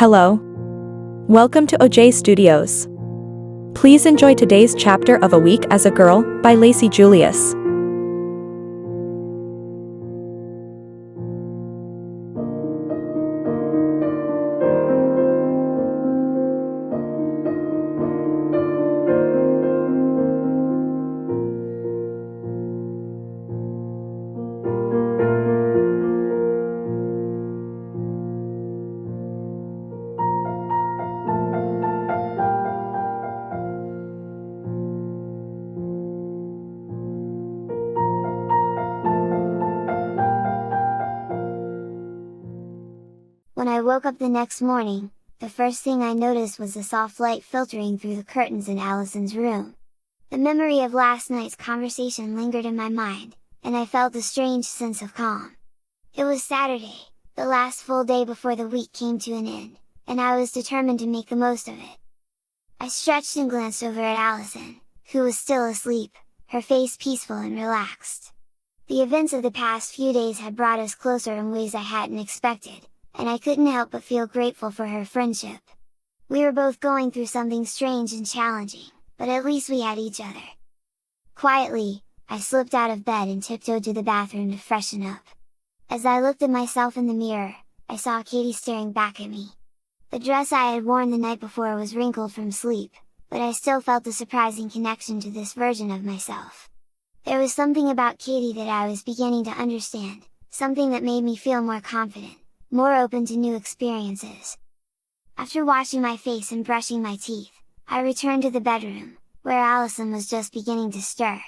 Hello. Welcome to OJ Studios. Please enjoy today's chapter of A Week as a Girl by Lacey Julius. When I woke up the next morning, the first thing I noticed was the soft light filtering through the curtains in Allison's room. The memory of last night's conversation lingered in my mind, and I felt a strange sense of calm. It was Saturday, the last full day before the week came to an end, and I was determined to make the most of it. I stretched and glanced over at Allison, who was still asleep, her face peaceful and relaxed. The events of the past few days had brought us closer in ways I hadn't expected, and I couldn't help but feel grateful for her friendship. We were both going through something strange and challenging, but at least we had each other. Quietly, I slipped out of bed and tiptoed to the bathroom to freshen up. As I looked at myself in the mirror, I saw Katie staring back at me. The dress I had worn the night before was wrinkled from sleep, but I still felt a surprising connection to this version of myself. There was something about Katie that I was beginning to understand, something that made me feel more confident, more open to new experiences. After washing my face and brushing my teeth, I returned to the bedroom, where Allison was just beginning to stir.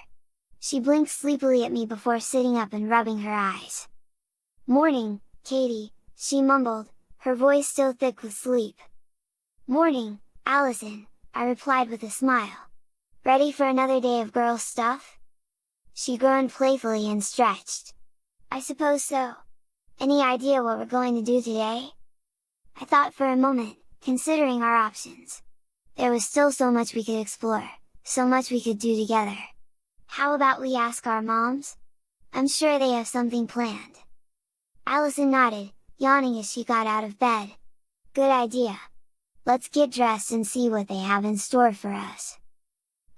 She blinked sleepily at me before sitting up and rubbing her eyes. "Morning, Katie," she mumbled, her voice still thick with sleep. "Morning, Allison," I replied with a smile. "Ready for another day of girl stuff?" She groaned playfully and stretched. "I suppose so. Any idea what we're going to do today?" I thought for a moment, considering our options. There was still so much we could explore, so much we could do together. "How about we ask our moms? I'm sure they have something planned." Allison nodded, yawning as she got out of bed. "Good idea! Let's get dressed and see what they have in store for us."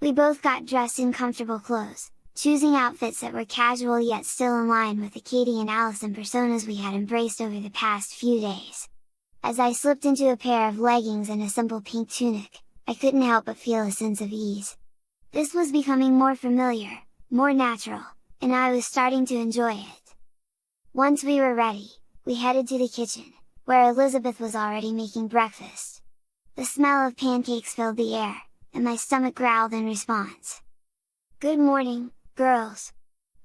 We both got dressed in comfortable clothes, choosing outfits that were casual yet still in line with the Katie and Allison personas we had embraced over the past few days. As I slipped into a pair of leggings and a simple pink tunic, I couldn't help but feel a sense of ease. This was becoming more familiar, more natural, and I was starting to enjoy it. Once we were ready, we headed to the kitchen, where Elizabeth was already making breakfast. The smell of pancakes filled the air, and my stomach growled in response. "Good morning, girls!"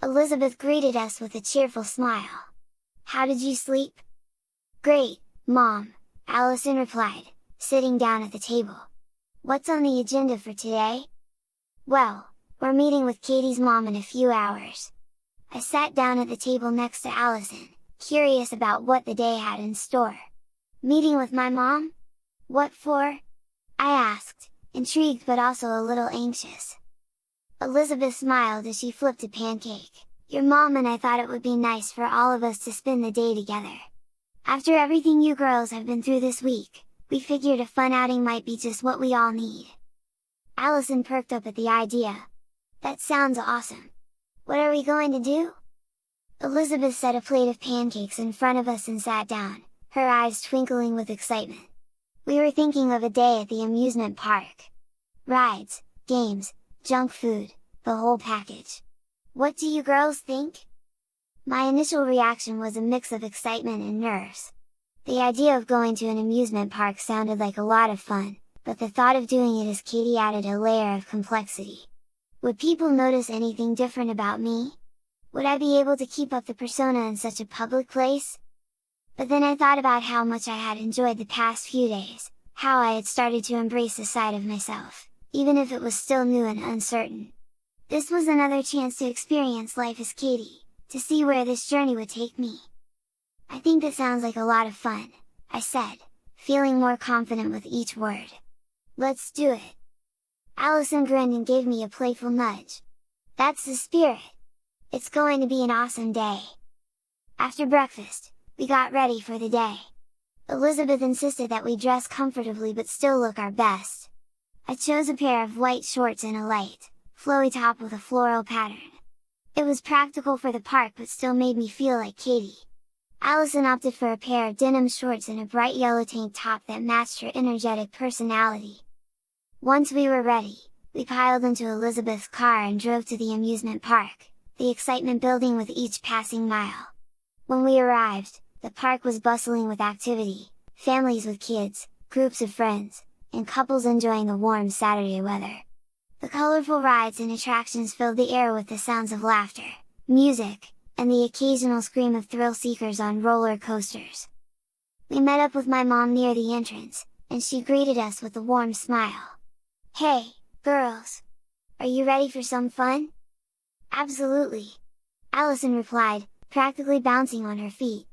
Elizabeth greeted us with a cheerful smile. "How did you sleep?" "Great, Mom," Allison replied, sitting down at the table. "What's on the agenda for today?" "Well, we're meeting with Katie's mom in a few hours." I sat down at the table next to Allison, curious about what the day had in store. "Meeting with my mom? What for?" I asked, intrigued but also a little anxious. Elizabeth smiled as she flipped a pancake. "Your mom and I thought it would be nice for all of us to spend the day together. After everything you girls have been through this week, we figured a fun outing might be just what we all need." Allison perked up at the idea. "That sounds awesome! What are we going to do?" Elizabeth set a plate of pancakes in front of us and sat down, her eyes twinkling with excitement. "We were thinking of a day at the amusement park. Rides, games, junk food, the whole package. What do you girls think?" My initial reaction was a mix of excitement and nerves. The idea of going to an amusement park sounded like a lot of fun, but the thought of doing it as Katie added a layer of complexity. Would people notice anything different about me? Would I be able to keep up the persona in such a public place? But then I thought about how much I had enjoyed the past few days, how I had started to embrace a side of myself, even if it was still new and uncertain. This was another chance to experience life as Katie, to see where this journey would take me. "I think that sounds like a lot of fun," I said, feeling more confident with each word. "Let's do it!" Allison grinned and gave me a playful nudge. "That's the spirit! It's going to be an awesome day!" After breakfast, we got ready for the day. Elizabeth insisted that we dress comfortably but still look our best. I chose a pair of white shorts and a light, flowy top with a floral pattern. It was practical for the park but still made me feel like Katie. Allison opted for a pair of denim shorts and a bright yellow tank top that matched her energetic personality. Once we were ready, we piled into Elizabeth's car and drove to the amusement park, the excitement building with each passing mile. When we arrived, the park was bustling with activity, families with kids, groups of friends, and couples enjoying the warm Saturday weather. The colorful rides and attractions filled the air with the sounds of laughter, music, and the occasional scream of thrill seekers on roller coasters. We met up with my mom near the entrance, and she greeted us with a warm smile. "Hey, girls! Are you ready for some fun?" "Absolutely!" Allison replied, practically bouncing on her feet.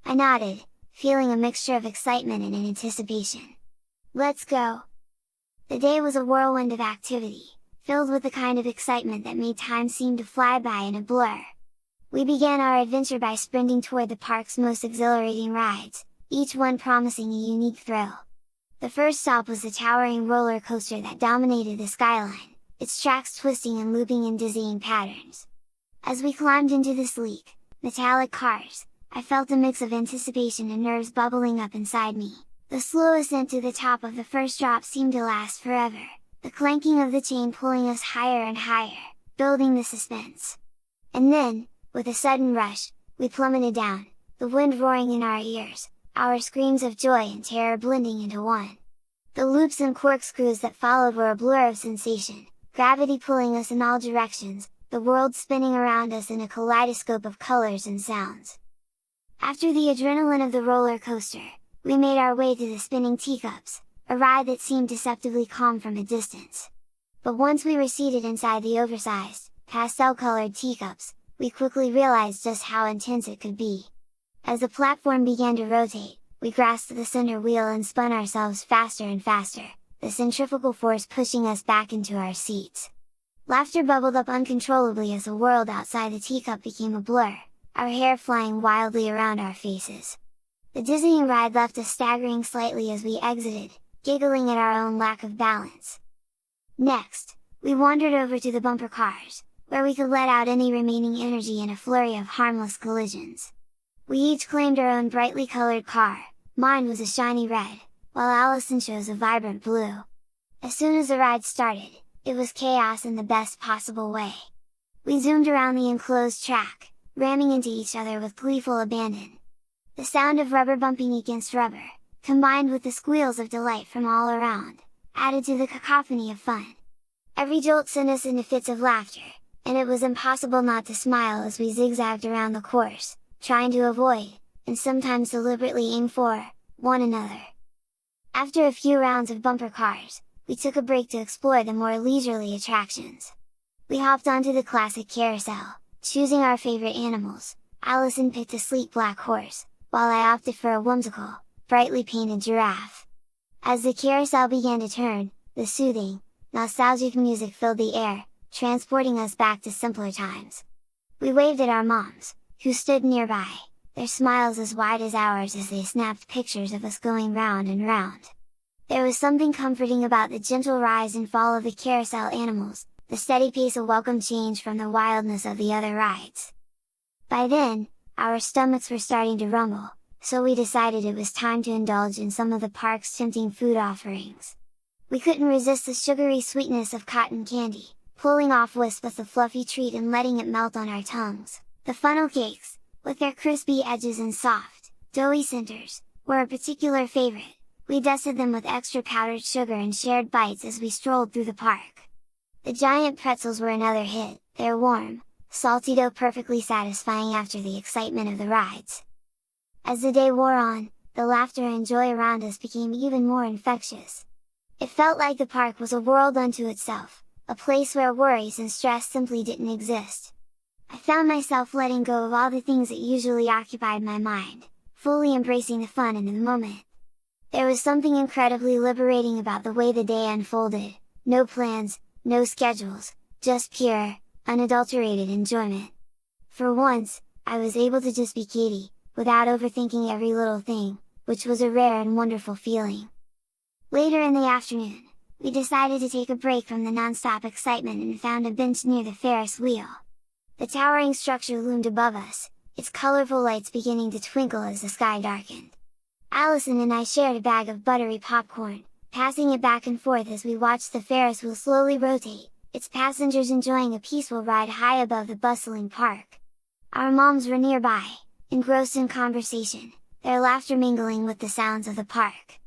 I nodded, feeling a mixture of excitement and anticipation. "Let's go!" The day was a whirlwind of activity, filled with the kind of excitement that made time seem to fly by in a blur. We began our adventure by sprinting toward the park's most exhilarating rides, each one promising a unique thrill. The first stop was the towering roller coaster that dominated the skyline, its tracks twisting and looping in dizzying patterns. As we climbed into the sleek, metallic cars, I felt a mix of anticipation and nerves bubbling up inside me. The slow ascent to the top of the first drop seemed to last forever, the clanking of the chain pulling us higher and higher, building the suspense. And then, with a sudden rush, we plummeted down, the wind roaring in our ears, our screams of joy and terror blending into one. The loops and corkscrews that followed were a blur of sensation, gravity pulling us in all directions, the world spinning around us in a kaleidoscope of colors and sounds. After the adrenaline of the roller coaster, we made our way to the spinning teacups, a ride that seemed deceptively calm from a distance. But once we were seated inside the oversized, pastel-colored teacups, we quickly realized just how intense it could be. As the platform began to rotate, we grasped the center wheel and spun ourselves faster and faster, the centrifugal force pushing us back into our seats. Laughter bubbled up uncontrollably as the world outside the teacup became a blur, our hair flying wildly around our faces. The dizzying ride left us staggering slightly as we exited, giggling at our own lack of balance. Next, we wandered over to the bumper cars, where we could let out any remaining energy in a flurry of harmless collisions. We each claimed our own brightly colored car, mine was a shiny red, while Allison chose a vibrant blue. As soon as the ride started, it was chaos in the best possible way. We zoomed around the enclosed track, ramming into each other with gleeful abandon. The sound of rubber bumping against rubber, combined with the squeals of delight from all around, added to the cacophony of fun. Every jolt sent us into fits of laughter, and it was impossible not to smile as we zigzagged around the course, trying to avoid, and sometimes deliberately aim for, one another. After a few rounds of bumper cars, we took a break to explore the more leisurely attractions. We hopped onto the classic carousel, choosing our favorite animals. Allison picked a sleek black horse, while I opted for a whimsical, brightly painted giraffe. As the carousel began to turn, the soothing, nostalgic music filled the air, transporting us back to simpler times. We waved at our moms, who stood nearby, their smiles as wide as ours as they snapped pictures of us going round and round. There was something comforting about the gentle rise and fall of the carousel animals, the steady pace a welcome change from the wildness of the other rides. By then, our stomachs were starting to rumble, so we decided it was time to indulge in some of the park's tempting food offerings. We couldn't resist the sugary sweetness of cotton candy, pulling off wisps of the fluffy treat and letting it melt on our tongues. The funnel cakes, with their crispy edges and soft, doughy centers, were a particular favorite. We dusted them with extra powdered sugar and shared bites as we strolled through the park. The giant pretzels were another hit, their warm, salty dough perfectly satisfying after the excitement of the rides. As the day wore on, the laughter and joy around us became even more infectious. It felt like the park was a world unto itself, a place where worries and stress simply didn't exist. I found myself letting go of all the things that usually occupied my mind, fully embracing the fun in the moment. There was something incredibly liberating about the way the day unfolded, no plans, no schedules, just pure, unadulterated enjoyment. For once, I was able to just be Katie, without overthinking every little thing, which was a rare and wonderful feeling. Later in the afternoon, we decided to take a break from the non-stop excitement and found a bench near the Ferris wheel. The towering structure loomed above us, its colorful lights beginning to twinkle as the sky darkened. Allison and I shared a bag of buttery popcorn, passing it back and forth as we watched the Ferris wheel slowly rotate, its passengers enjoying a peaceful ride high above the bustling park. Our moms were nearby, engrossed in conversation, their laughter mingling with the sounds of the park.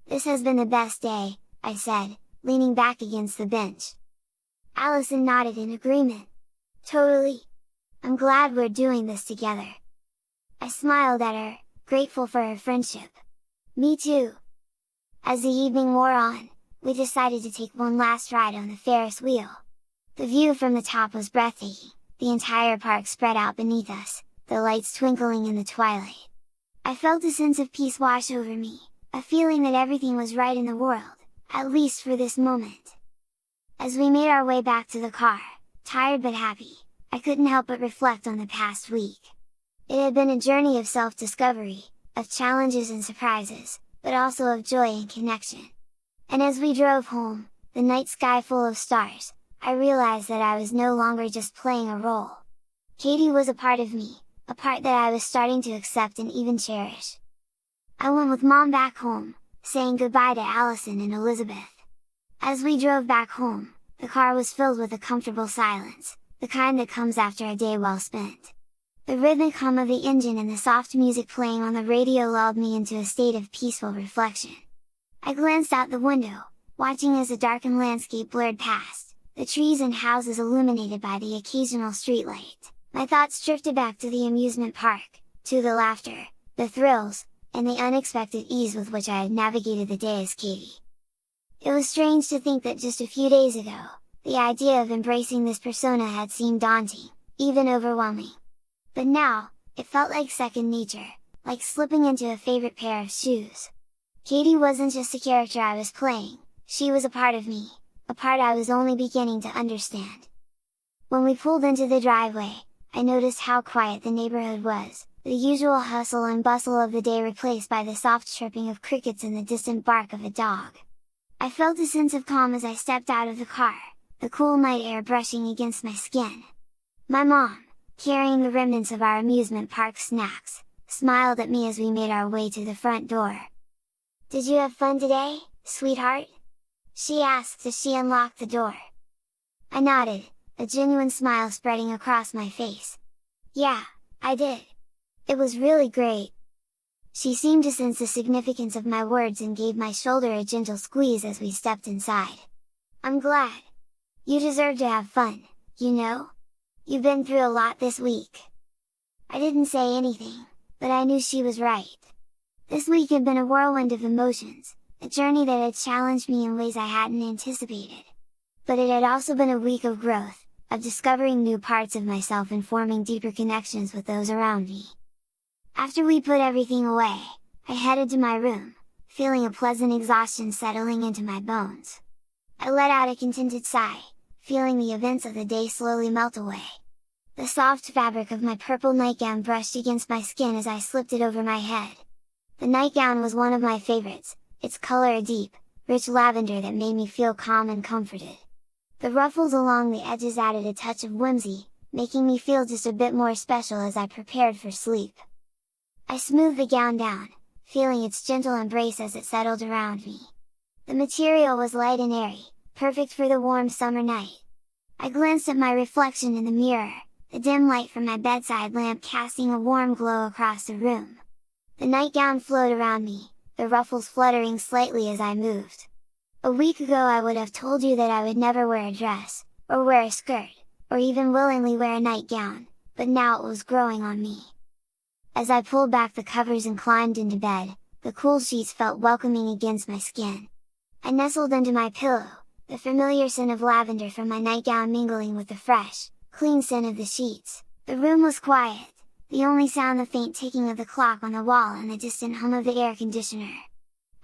"This has been the best day," I said, leaning back against the bench. Allison nodded in agreement. "Totally! I'm glad we're doing this together." I smiled at her, grateful for her friendship. "Me too!" As the evening wore on, we decided to take one last ride on the Ferris wheel. The view from the top was breathtaking, the entire park spread out beneath us, the lights twinkling in the twilight. I felt a sense of peace wash over me, a feeling that everything was right in the world, at least for this moment. As we made our way back to the car, tired but happy, I couldn't help but reflect on the past week. It had been a journey of self-discovery, of challenges and surprises, but also of joy and connection. And as we drove home, the night sky full of stars, I realized that I was no longer just playing a role. Katie was a part of me, a part that I was starting to accept and even cherish. I went with Mom back home, saying goodbye to Allison and Elizabeth. As we drove back home, the car was filled with a comfortable silence, the kind that comes after a day well spent. The rhythmic hum of the engine and the soft music playing on the radio lulled me into a state of peaceful reflection. I glanced out the window, watching as the darkened landscape blurred past, the trees and houses illuminated by the occasional streetlight. My thoughts drifted back to the amusement park, to the laughter, the thrills, and the unexpected ease with which I had navigated the day as Katie. It was strange to think that just a few days ago, the idea of embracing this persona had seemed daunting, even overwhelming. But now, it felt like second nature, like slipping into a favorite pair of shoes. Katie wasn't just a character I was playing, she was a part of me, a part I was only beginning to understand. When we pulled into the driveway, I noticed how quiet the neighborhood was, the usual hustle and bustle of the day replaced by the soft chirping of crickets and the distant bark of a dog. I felt a sense of calm as I stepped out of the car, the cool night air brushing against my skin. My mom, carrying the remnants of our amusement park snacks, smiled at me as we made our way to the front door. "Did you have fun today, sweetheart?" she asked as she unlocked the door. I nodded, a genuine smile spreading across my face. "Yeah, I did. It was really great." She seemed to sense the significance of my words and gave my shoulder a gentle squeeze as we stepped inside. "I'm glad! You deserve to have fun, you know? You've been through a lot this week." I didn't say anything, but I knew she was right. This week had been a whirlwind of emotions, a journey that had challenged me in ways I hadn't anticipated. But it had also been a week of growth, of discovering new parts of myself and forming deeper connections with those around me. After we put everything away, I headed to my room, feeling a pleasant exhaustion settling into my bones. I let out a contented sigh, feeling the events of the day slowly melt away. The soft fabric of my purple nightgown brushed against my skin as I slipped it over my head. The nightgown was one of my favorites, its color a deep, rich lavender that made me feel calm and comforted. The ruffles along the edges added a touch of whimsy, making me feel just a bit more special as I prepared for sleep. I smoothed the gown down, feeling its gentle embrace as it settled around me. The material was light and airy, perfect for the warm summer night. I glanced at my reflection in the mirror, the dim light from my bedside lamp casting a warm glow across the room. The nightgown flowed around me, the ruffles fluttering slightly as I moved. A week ago I would have told you that I would never wear a dress, or wear a skirt, or even willingly wear a nightgown, but now it was growing on me. As I pulled back the covers and climbed into bed, the cool sheets felt welcoming against my skin. I nestled into my pillow, the familiar scent of lavender from my nightgown mingling with the fresh, clean scent of the sheets. The room was quiet, the only sound the faint ticking of the clock on the wall and the distant hum of the air conditioner.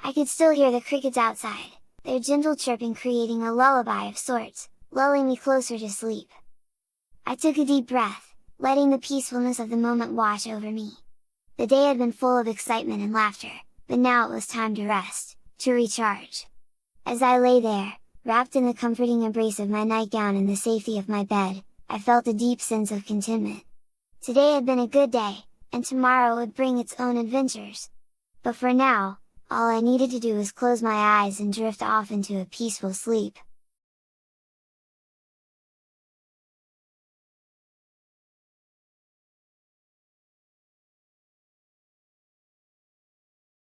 I could still hear the crickets outside, their gentle chirping creating a lullaby of sorts, lulling me closer to sleep. I took a deep breath, letting the peacefulness of the moment wash over me. The day had been full of excitement and laughter, but now it was time to rest, to recharge. As I lay there, wrapped in the comforting embrace of my nightgown and the safety of my bed, I felt a deep sense of contentment. Today had been a good day, and tomorrow would bring its own adventures. But for now, all I needed to do was close my eyes and drift off into a peaceful sleep.